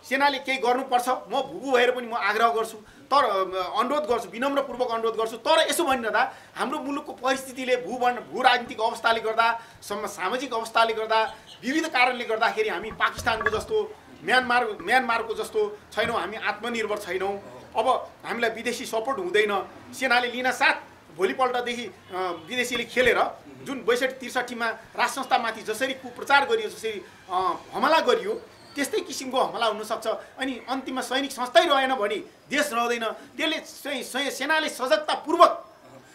सेनाले केही गर्नुपर्छ। म भुगु भएर पनि म आग्रह गर्छु, तर अनुरोध गर्छु, विनम्रपूर्वक अनुरोध गर्छु। तर यसो भनिरहँदा हाम्रो मुलुकको परिस्थितिले, भू राजनीतिक अवस्थाले गर्दा, सामाजिक अवस्थाले गर्दा, विविध कारणले गर्दाखेरि हामी पाकिस्तानको जस्तो, म्यानमारको जस्तो छैनौँ, हामी आत्मनिर्भर छैनौँ। अब हामीलाई विदेशी सपोर्ट हुँदैन, सेनाले लिन साथ भोलिपल्टदेखि विदेशीले खेलेर जुन 62-63 मा राजसंस्थामाथि जसरी कुप्रचार गरियो, जसरी हमला गरियो, त्यस्तै किसिमको हमला हुनसक्छ। अनि अन्तिममा सैनिक संस्थै रहेन भने देश रहँदैन। त्यसले सेनाले सजगतापूर्वक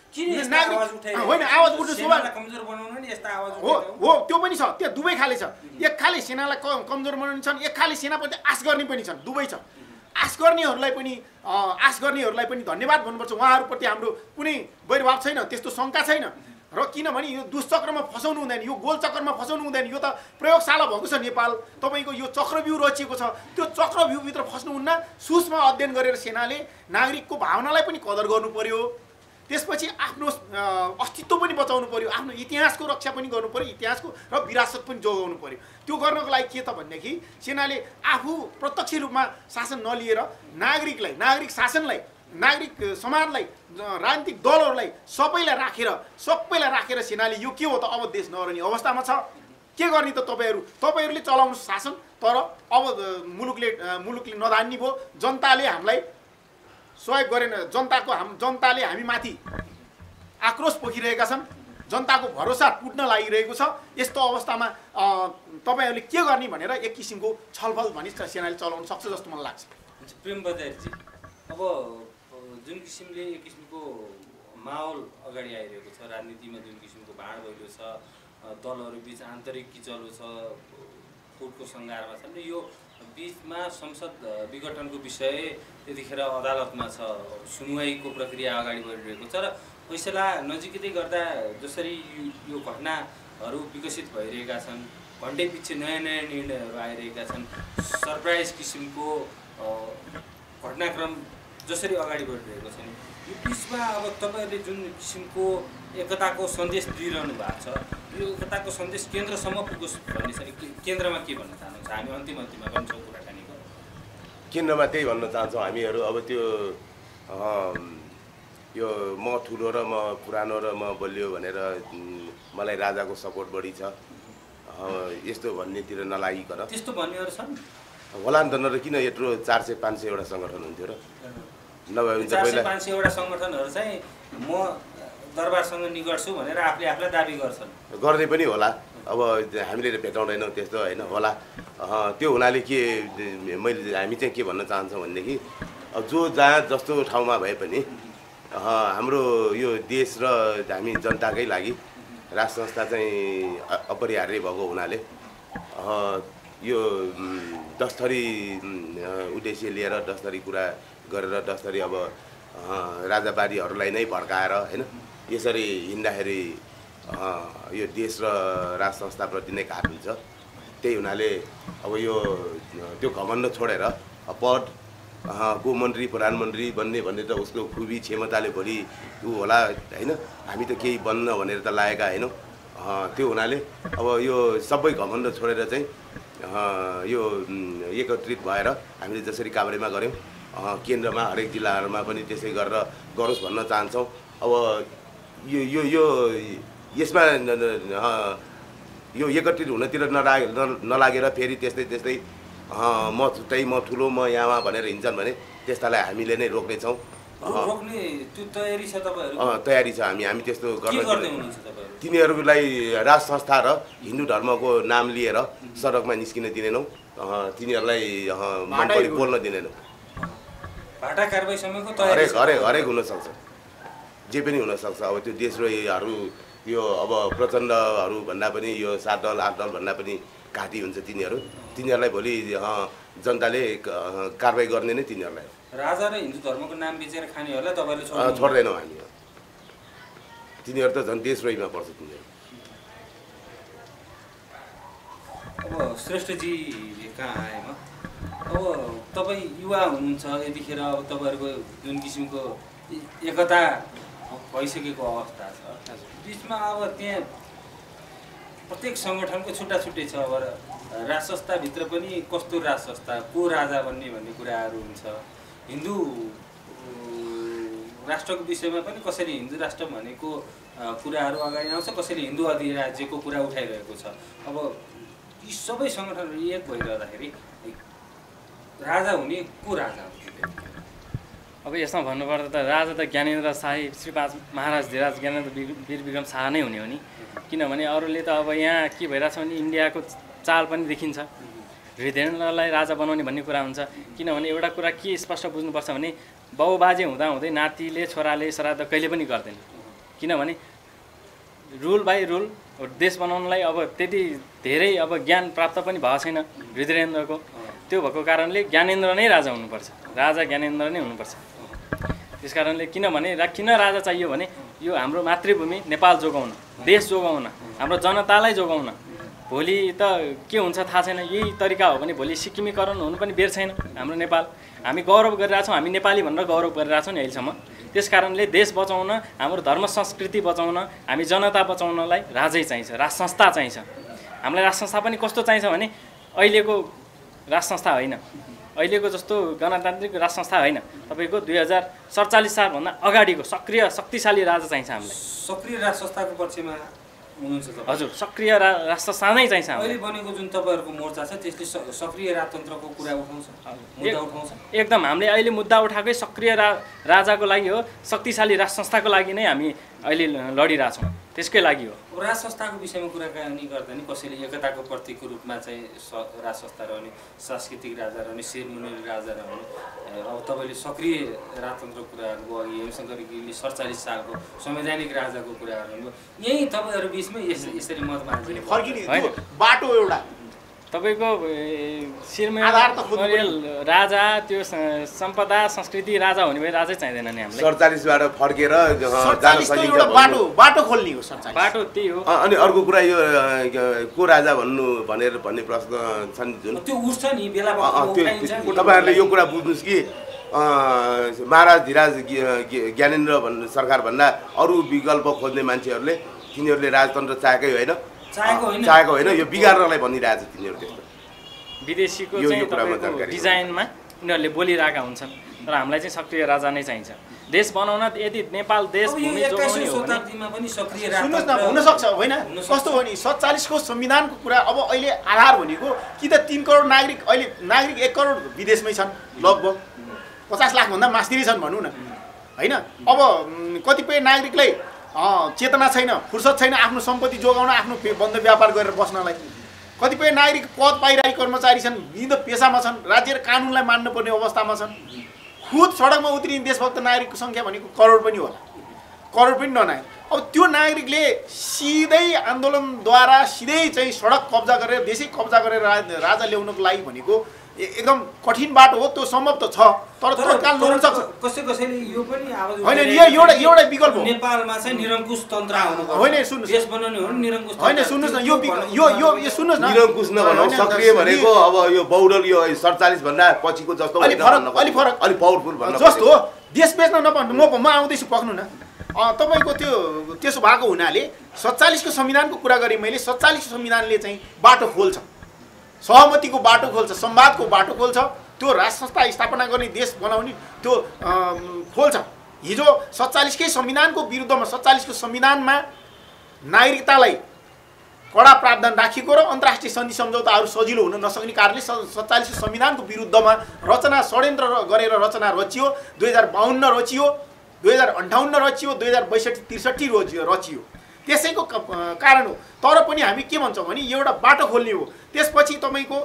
होइन आवाज उठ्नु हो, त्यो पनि छ। त्यो दुवै खाले छ। एक खाले सेनालाई कमजोर बनाउने छन्, एक खाले सेनाप्रति आश गर्ने पनि छन्, दुवै छ। आश गर्नेहरूलाई पनि धन्यवाद भन्नुपर्छ। उहाँहरूप्रति हाम्रो कुनै वैरभाव छैन, त्यस्तो शङ्का छैन। र किनभने यो दुष्चक्रमा फसाउनु हुँदैन, यो गोल चक्रमा फसाउनु हुँदैन। यो त प्रयोगशाला भएको छ नेपाल, तपाईँको यो चक्रव्यूह रचिएको छ। त्यो चक्रव्यूहभित्र फस्नुहुन्न। सूक्ष्म अध्ययन गरेर सेनाले नागरिकको भावनालाई पनि कदर गर्नु पर्यो, त्यसपछि आफ्नो अस्तित्व पनि बचाउनु पर्यो, आफ्नो इतिहासको रक्षा पनि गर्नु पर्यो, इतिहासको र विरासत पनि जोगाउनु पर्यो। त्यो गर्नको लागि के त भनेदेखि सेनाले आफू प्रत्यक्ष रूपमा शासन नलिएर नागरिक शासनलाई, नागरिक समाजलाई, राजनीतिक दलहरूलाई सबैलाई राखेर सेनाले यो के हो त अब देश नरहने अवस्थामा छ, के गर्ने त तपाईँहरूले चलाउनु शासन, तर अब मुलुकले नधान्ने भयो, जनताले हामीलाई सहयोग गरेन, जनताले हामीमाथि आक्रोश पोखिरहेका छन्, जनताको भरोसा टुट्न लागिरहेको छ। यस्तो अवस्थामा तपाईँहरूले के गर्ने भनेर एक किसिमको छलफल भने सेनाले चलाउन सक्छ जस्तो मलाई लाग्छ। प्रेम बजारजी, अब जुन किसिमले एक किसिमको माहौल अगाडि आइरहेको छ, राजनीतिमा जुन किसिमको भाँड भइरहेको छ, दलहरू बिच आन्तरिक किचलो छ, फुटको सङ्घारमा छ, यो बिचमा संसद विघटनको विषय त्यतिखेर अदालतमा छ, सुनवाईको प्रक्रिया अगाडि बढिरहेको छ र फैसला नजिकै गर्दा जसरी यो घटनाहरू विकसित भइरहेका छन्, घन्टै पछि नयाँ निर्णयहरू आइरहेका छन्, सरप्राइज किसिमको घटनाक्रम जसरी अगाडि बढिरहेको छ नि, यो बिचमा अब तपाईँहरूले जुन किसिमको एकताको सन्देश दिइरहनु भएको छ, यो एकताको सन्देश केन्द्रसम्म पुगोस् भन्ने छ। केन्द्रमा के भन्न चाहनुहुन्छ? हामी अन्तिममा पनि छौँ कुराकानी गर्नु। केन्द्रमा त्यही भन्न चाहन्छौँ हामीहरू। अब त्यो यो म ठुलो र म पुरानो र म बलियो भनेर मलाई राजाको सपोर्ट बढी छ यस्तो भन्नेतिर नलागिकन। त्यस्तो भन्नेहरू छन् होला नि त, नत्र किन यत्रो 400-500 एउटा सङ्गठन हुन्थ्यो र? नभए हुन्छ पहिला 400-500 एउटा सङ्गठनहरू चाहिँ म दरबारसँग निकट्छु भनेर आफूलाई दाबी गर्छन्, गर्दै पनि होला। अब हामीले भेटाउँदैनौँ त्यस्तो होइन होला। त्यो हुनाले हामी चाहिँ के भन्न चाहन्छौँ भनेदेखि अब जहाँ जस्तो ठाउँमा भए पनि हाम्रो यो देश र हामी जनताकै लागि राज संस्था चाहिँ अपरिहार्य भएको हुनाले यो 10 थरी उद्देश्य लिएर 10 थरी कुरा गरेर 10 थरी अब राजाबारीहरूलाई नै भड्काएर होइन यसरी हिँड्दाखेरि यो देश र राज संस्थाप्रति नै घात हुन्छ। त्यही हुनाले अब यो त्यो घमण्ड छोडेर पद को मन्त्री प्रधानमन्त्री भन्ने त उसको खुबी क्षमताले भोलि ऊ होला होइन, हामी त केही बन्न भनेर त लागेका होइनौँ। त्यो हुनाले अब यो सबै घमण्ड छोडेर चाहिँ यो एकत्रित भएर हामीले जसरी काभ्रेमा गऱ्यौँ केन्द्रमा हरेक जिल्लाहरूमा पनि त्यसै गरेर गरोस् भन्न चाहन्छौँ। अब यो यसमा यो एकत्रित हुनतिर नलागेर फेरि त्यस्तै म छुट्टै म ठुलो म यहाँ भनेर हिँड्छन् भने त्यस्तालाई हामीले नै रोक्नेछौँ। रोक्ने त्यो तयारी छ तपाईँहरू? तयारी छ। हामी त्यस्तो गर्न हुनुहुन्छ तपाईँहरू? तिनीहरूलाई राज संस्था र हिन्दू धर्मको नाम लिएर सडकमा निस्किन दिँदैनौँ, तिनीहरूलाई मनपरी बोल्न दिँदैनौँ। भाटा कारबाहीसम्मको तयारी हरेक हुनसक्छ, जे पनि हुनसक्छ। अब त्यो देशद्रोहीहरू यो अब प्रचण्डहरू भन्दा पनि यो 7 दल 8 दल भन्दा पनि घाँटी हुन्छ तिनीहरूलाई भोलि जनताले कारबाही गर्ने नै तिनीहरूलाई। राजा र हिन्दू धर्मको नाम बेचेर खानेहरूलाई तपाईँले छोड्दैनौँ हामी। तिनीहरू त झन् देशद्रोहीमा पर्छ तिनीहरू। अब श्रेष्ठजी कहाँ आएँ म? अब तपाईँ युवा हुनुहुन्छ यतिखेर, अब तपाईँहरूको जुन किसिमको एकता भइसकेको अवस्था छ, बिचमा अब त्यहाँ प्रत्येक सङ्गठनको छुट्टै छ। अब राज संस्थाभित्र पनि कस्तो राज संस्था, को राजा भन्ने कुराहरू हुन्छ। हिन्दू राष्ट्रको विषयमा पनि कसरी हिन्दू राष्ट्र भनेको कुराहरू अगाडि आउँछ, कसरी हिन्दू अधिराज्यको कुरा उठाइरहेको छ। अब यी सबै सङ्गठनहरू एक भइरहँदाखेरि राजा हुने को राजा हो? अब यसमा भन्नुपर्दा त राजा त ज्ञानेन्द्र शाही श्री 5 महाराज धीराज ज्ञानेन्द्र वीर विक्रम शाह नै हुने हो नि। किनभने अरूले त अब यहाँ के भइरहेछ भने इन्डियाको चाल पनि देखिन्छ, हृदयेन्द्रलाई राजा बनाउने भन्ने कुरा हुन्छ। किनभने एउटा कुरा के स्पष्ट बुझ्नुपर्छ भने बाउबाजे हुँदाहुँदै नातिले छोराले श्राद्ध कहिले पनि गर्दैन। किनभने रुल बाई रुल देश बनाउनलाई अब त्यति धेरै अब ज्ञान प्राप्त पनि भएको छैन हृदयेन्द्रको। त्यो भएको कारणले ज्ञानेन्द्र नै राजा हुनुपर्छ, राजा ज्ञानेन्द्र नै हुनुपर्छ। त्यस कारणले किन राजा चाहियो भने यो हाम्रो मातृभूमि नेपाल जोगाउन, देश जोगाउन, हाम्रो जनतालाई जोगाउन। भोलि त के हुन्छ थाहा छैन, यही तरिका हो भने भोलि सिक्किमीकरण हुनु पनि बेर छैन हाम्रो नेपाल। हामी गौरव गरिरहेछौँ, हामी नेपाली भनेर गौरव गरिरहेछौँ नि अहिलेसम्म। त्यस कारणले देश बचाउन, हाम्रो धर्म संस्कृति बचाउन, हामी जनता बचाउनलाई राजै चाहिन्छ, राज संस्था चाहिन्छ। हामीलाई राज संस्था पनि कस्तो चाहिन्छ भने अहिलेको राज संस्था होइन, अहिलेको जस्तो गणतान्त्रिक राज संस्था होइन, तपाईँको 2047 सालभन्दा अगाडिको सक्रिय शक्तिशाली राजा चाहिन्छ हामीलाई। सक्रिय राज संस्थाको पक्षमा हुनुहुन्छ तपाईँ? हजुर, सक्रिय राज संस्था नै चाहिन्छ हामीलाई। अहिले बनेको जुन तपाईँहरूको मोर्चा छ त्यसले सक्रिय राजतन्त्रको कुरा उठाउँछ, मुद्दा उठाउँछ? एकदम, हामीले अहिले मुद्दा उठाएकै सक्रिय राजाको लागि हो, शक्तिशाली राज संस्थाको लागि नै हामी अहिले लडिरहेछौँ, त्यसकै लागि हो। राज संस्थाको विषयमा कुराकानी गर्दा नि कसैले एकताको प्रतीकको रूपमा चाहिँ राज संस्था रहने, सांस्कृतिक राजा रहने, शेरमुनिल राजा रहने, अब तपाईँले सक्रिय राजतन्त्रको कुरा गर्नुभयो, अघि हेमशङ्कर गिरीले 47 सालको संवैधानिक राजाको कुरा गर्नुभयो, यही तपाईँहरू बिचमै यसरी मत माग्ने फर्किने त्यो बाटो एउटा तपाईँको शिरमुनिल राजा, त्यो सम्पदा संस्कृति राजा हुने भए राजै चाहिँदैन नि हामीलाई। 47बाट फर्केर बाटो खोल्ने हो 47। बाटो त्यही हो। अनि अर्को कुरा यो को राजा भन्ने प्रश्न छन् जुन त्यो उठ्छ नि बेला तपाईँहरूले यो कुरा बुझ्नुहोस् कि महाराज धीराज ज्ञानेन्द्र सरकार भन्दा अरू विकल्प खोज्ने मान्छेहरूले तिनीहरूले राजतन्त्र चाहेकै होइन, चाहेको होइन, यो बिगार्नलाई भनिरहेछ तिनीहरू। त्यस्तो विदेशीको चाहिँ तपाईँको डिजाइनमा उनीहरूले बोलिरहेका हुन्छन्, तर हामीलाई चाहिँ सक्रिय राजा नै चाहिन्छ। देश बनाउन यदि नेपाल देश भूमि जोगाउने हो भने सुन्नुहोस् न, हुनसक्छ होइन, कस्तो हो नि 47 को संविधानको कुरा। अब अहिले आधार भनेको कि त 3 करोड नागरिक, अहिले नागरिक 1 करोड विदेशमै छन्, लगभग 50 लाखभन्दा मास्तिरै छन् भनौँ न होइन। अब कतिपय नागरिकलाई चेतना छैन, फुर्सद छैन आफ्नो सम्पत्ति जोगाउन, आफ्नो बन्द व्यापार गरेर बस्नलाई। कतिपय नागरिक पद पाइरहेका कर्मचारी छन्, विविध पेसामा छन्, राज्य र कानुनलाई मान्नुपर्ने अवस्थामा छन्। खुद सडकमा उत्रिने देशभक्त नागरिकको सङ्ख्या भनेको करोड पनि होला, करोड पनि ननाए। अब त्यो नागरिकले सिधै आन्दोलनद्वारा सिधै चाहिँ सडक कब्जा गरेर, देशै कब्जा गरेर राजा ल्याउनको लागि भनेको एकदम कठिन बाटो हो। त्यो सम्भव त छ, तर तत्काल नहुन सक्छ। कसैले यो पनि आवाज होइन, यो एउटा विकल्प हो। नेपालमा चाहिँ निरङ्कुश तन्त्र आउनु पर्छ। होइन, सुन्नुहोस्, देश बनाउने हो नि निरङ्कुश। होइन, सुन्नुहोस् न, यो सुन्नुहोस् न, निरङ्कुश नभनौँ, सक्रिय भनेको अब यो बहुदल यो 47 भन्दा पछिको जस्तो अलि फरक अलि पावरफुल भन्न जस्तो हो। देश बेच्न नपर्नु, म आउँदैछु, पक्नु न। तपाईँको त्यसो भएको हुनाले 47 को संविधानको कुरा गरेँ मैले। 47 को संविधानले चाहिँ बाटो खोल्छ, सहमतिको बाटो खोल्छ, संवादको बाटो खोल्छ, त्यो राज संस्था स्थापना गर्ने, देश बनाउने त्यो खोल्छ। हिजो 47 कै संविधानको विरुद्धमा 47 को संविधानमा नागरिकतालाई कडा प्रावधान राखिएको र अन्तर्राष्ट्रिय सन्धि सम्झौताहरू सजिलो हुन नसक्ने कारणले 47 को संविधानको विरुद्धमा रचना षड्यन्त्र गरेर रचना रचियो। 2052 रचियो, 2058 रचियो, 2062-63 रचियो। त्यसैको कारण हो। तर पनि हामी के भन्छौँ भने एउटा बाटो खोल्ने हो। त्यसपछि तपाईँको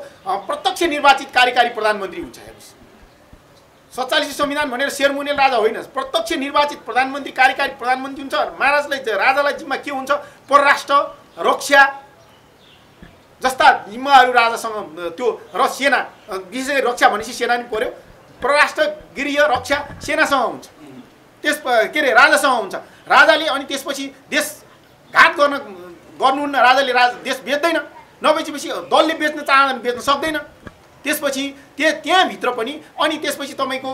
प्रत्यक्ष निर्वाचित कार्यकारी प्रधानमन्त्री हुन्छ। हेर्नुहोस्, 47 संविधान भनेर शेरमुनिल राजा होइन, प्रत्यक्ष निर्वाचित प्रधानमन्त्री कार्यकारी प्रधानमन्त्री हुन्छ। महाराजलाई, राजालाई जिम्मा के हुन्छ? परराष्ट्र, रक्षा जस्ता जिम्माहरू राजासँग त्यो र सेना, विशेष गरी रक्षा भनेपछि सेना नि पर्यो, परराष्ट्र, गृह, रक्षा सेनासँग हुन्छ, त्यस के अरे राजासँग हुन्छ। राजाले अनि त्यसपछि देश घात गर्नुहुन्न, राजाले देश बेच्दैन, नबेचेपछि दलले बेच्न चाहँदैन, बेच्न सक्दैन। त्यसपछि त्यहाँभित्र पनि अनि त्यसपछि तपाईँको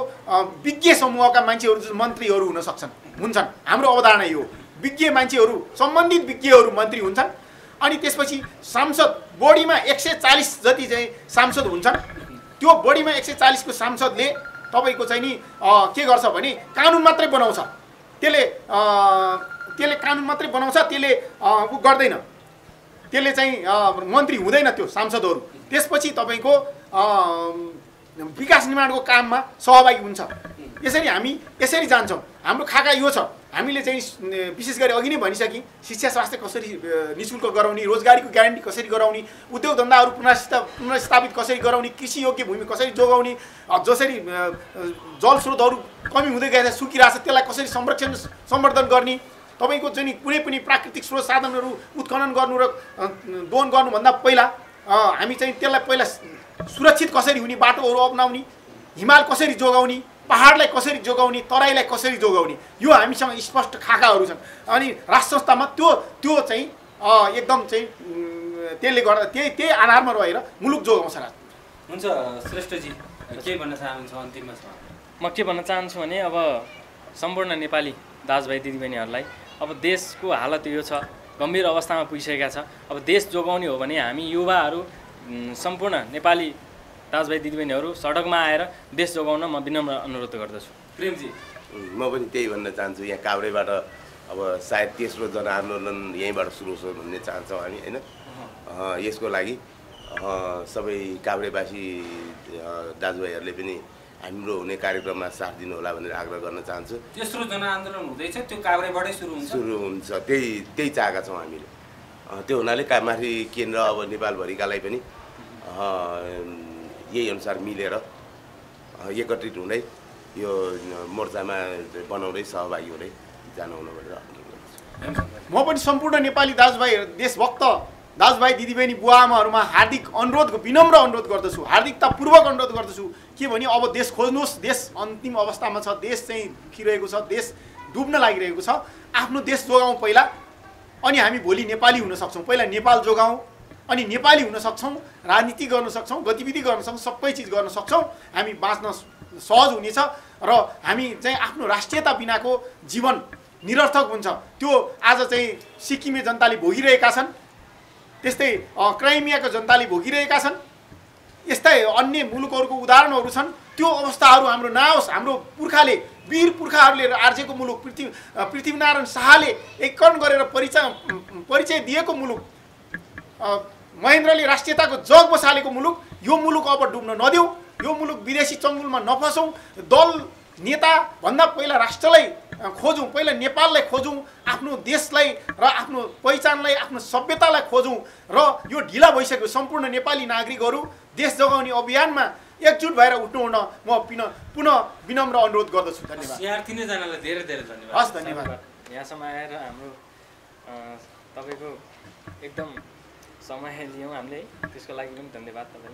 विज्ञ समूहका मान्छेहरू, मन्त्रीहरू हुन हुन्छन्। हाम्रो अवधारणा यो, विज्ञ मान्छेहरू, सम्बन्धित विज्ञहरू मन्त्री हुन्छन्। अनि त्यसपछि सांसद, बढीमा 140 जति चाहिँ सांसद हुन्छन्। त्यो बढीमा 140 को सांसदले तपाईँको चाहिँ नि के गर्छ भने कानुन मात्रै बनाउँछ। त्यसले कानुन मात्रै बनाउँछ, त्यसले उ गर्दैन, त्यसले चाहिँ मन्त्री हुँदैन त्यो सांसदहरू। त्यसपछि तपाईँको विकास निर्माणको काममा सहभागी हुन्छ। यसरी जान्छौँ। हाम्रो खाका यो छ। हामीले चाहिँ विशेष गरी अघि नै भनिसकेँ, शिक्षा स्वास्थ्य कसरी निःशुल्क गराउने, रोजगारीको ग्यारेन्टी कसरी गराउने, उद्योग धन्दाहरू पुनर्स्थापित कसरी गराउने, कृषि योग्य भूमि कसरी जोगाउने, जसरी जलस्रोतहरू कमी हुँदै गएछ, सुकिरहेछ, त्यसलाई कसरी संरक्षण सम्वर्धन गर्ने, तपाईँको चाहिँ कुनै पनि प्राकृतिक स्रोत साधनहरू उत्खनन गर्नु र दोहन गर्नुभन्दा पहिला हामी चाहिँ त्यसलाई पहिला सुरक्षित कसरी हुने बाटोहरू अपनाउने, हिमाल कसरी जोगाउने, पहाडलाई कसरी जोगाउने, तराईलाई कसरी जोगाउने, यो हामीसँग स्पष्ट खाकाहरू छन्। अनि राज संस्थामा त्यो चाहिँ एकदम चाहिँ त्यसले गर्दा त्यही आधारमा रहेर मुलुक जोगाउँछ राज। हुन्छ श्रेष्ठजी, के भन्न चाहनुहुन्छ अन्तिममा? म के भन्न चाहन्छु भने अब सम्पूर्ण नेपाली दाजुभाइ दिदीबहिनीहरूलाई अब देशको हालत यो छ, गम्भीर अवस्थामा पुगिसकेका छ। अब देश जोगाउने हो भने हामी युवाहरू सम्पूर्ण नेपाली दाजुभाइ दिदीबहिनीहरू सडकमा आएर देश जोगाउन म विनम्र अनुरोध गर्दछु। प्रेमजी, म पनि त्यही भन्न चाहन्छु। यहाँ काभ्रेबाट अब सायद तेस्रो जनआन्दोलन यहीँबाट सुरु होस् भन्ने चाहन्छौँ हामी होइन। यसको लागि सबै काभ्रेवासी दाजुभाइहरूले पनि हाम्रो हुने कार्यक्रममा साथ दिनु होला भनेर आग्रह गर्न चाहन्छु। तेस्रो जनआन्दोलन हुँदैछ, त्यो काभ्रेबाटै सुरु हुन्छ। त्यही चाहेका छौँ हामीले। त्यो हुनाले माथि केन्द्र अब नेपालभरिकालाई पनि यही अनुसार मिलेर एकत्रित हुँदै यो मोर्चामा बनाउँदै सहभागी हुँदै जानु हुन भनेर म पनि सम्पूर्ण नेपाली दाजुभाइ देशभक्त दाजुभाइ दिदीबहिनी बुवा आमाहरूमा हार्दिक अनुरोध, विनम्र अनुरोध गर्दछु, हार्दिकतापूर्वक अनुरोध गर्दछु के भने अब देश खोज्नुहोस्। देश अन्तिम अवस्थामा छ, देश चाहिँ दुखिरहेको छ, देश डुब्न लागिरहेको छ। आफ्नो देश जोगाउँ पहिला, अनि हामी भोलि नेपाली हुन सक्छौँ। पहिला नेपाल जोगाउँ, अनि नेपाली हुन सक्छौँ, राजनीति गर्न सक्छौँ, गतिविधि गर्न सक्छौँ, सबै चिज गर्न सक्छौँ। हामी बाँच्न सहज हुनेछ र हामी चाहिँ आफ्नो राष्ट्रियता बिनाको जीवन निरर्थक हुन्छ। त्यो आज चाहिँ सिक्किमे जनताले भोगिरहेका छन्, त्यस्तै क्राइमियाको जनताले भोगिरहेका छन्, यस्तै अन्य मुलुकहरूको उदाहरणहरू छन्। त्यो अवस्थाहरू हाम्रो नआओस्। हाम्रो पुर्खाले, वीर पुर्खाहरूले आर्जेको मुलुक, पृथ्वीनारायण शाहले एकीकरण गरेर परिचय दिएको मुलुक, महेन्द्रले राष्ट्रियताको जग बसालेको मुलुक, यो मुलुक अब डुब्न नदेऊ। यो मुलुक विदेशी चङ्गुलमा नफसौँ। दल नेता भन्दा पहिला राष्ट्रलाई खोजौँ, पहिला नेपाललाई खोजौँ, आफ्नो देशलाई र आफ्नो पहिचानलाई, आफ्नो सभ्यतालाई खोजौँ। र यो ढिला भइसक्यो। सम्पूर्ण नेपाली नागरिकहरू देश जोगाउने अभियानमा एकजुट भएर उठ्नु हुन म पुनः विनम्र अनुरोध गर्दछु। धन्यवाद। यहाँ तीनैजनालाई धेरै धेरै धन्यवाद। हस्, धन्यवाद। यहाँसम्म आएर हाम्रो तपाईँको एकदम समय लियौँ हामीले, त्यसको लागि पनि धन्यवाद तपाईँलाई।